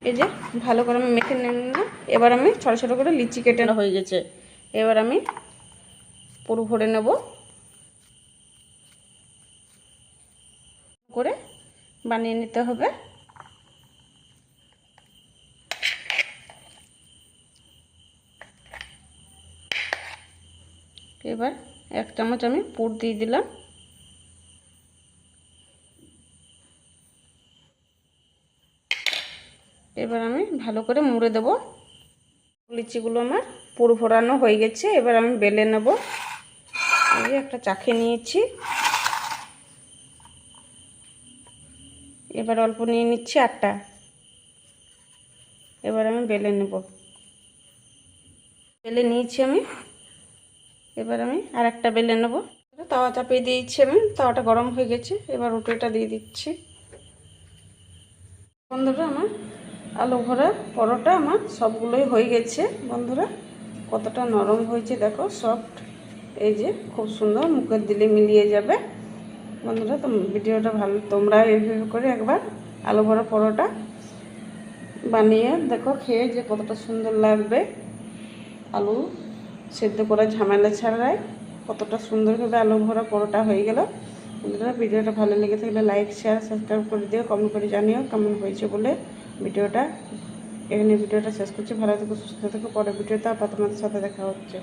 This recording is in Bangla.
এই যে ভালো করে আমি মেখে নিলাম। এবার আমি ছোটো ছোটো করে লিচি কেটে হয়ে গেছে। এবার আমি পুরো ভরে নেব করে বানিয়ে নিতে হবে। এবার 1 চামচ আমি পুর দিয়ে দিলাম। এবার আমি ভালো করে মুড়ে দেব। লিচিগুলো আমার পুরো ভরানো হয়ে গেছে। এবার আমি বেলে নেব। এই একটা চাখে নিয়েছি। এবার অল্প নিয়ে নিচ্ছি আটা। এবার আমি বেলে নেব। বেলে নিয়েছি আমি। এবার আমি আরেকটা বেলে নেব। তাওয়া চাপিয়ে দিয়েছি আমি। তাওয়াটা গরম হয়ে গেছে। এবার রুটিটা দিয়ে দিচ্ছি। বন্ধুরা আমার আলু ভরা পরোটা আমার সবগুলোই হয়ে গেছে। বন্ধুরা কতটা নরম হয়েছে দেখো, সফট। এই যে খুব সুন্দর, মুখে দিলে মিলিয়ে যাবে। বন্ধুরা ভিডিওটা ভালো, তোমরা এইভাবে করে একবার আলু ভরা পরোটা বানিয়ে দেখো, খেয়ে যে কতটা সুন্দর লাগবে। আলু সেদ্ধ করা ঝামেলা ছাড়াই কতটা সুন্দরভাবে আলু ভরা পরোটা হয়ে গেল। বন্ধুরা ভিডিওটা ভালো লেগে থাকলে লাইক, শেয়ার, সাবস্ক্রাইব করে দিও। কমেন্ট করে জানিও কেমন হয়েছে বলে। ভিডিওটা এখানে শেষ করছি। ভালো থেকো, সুস্থ থেকো। পরের ভিডিওতে আবার তোমাদের সাথে দেখা হচ্ছে।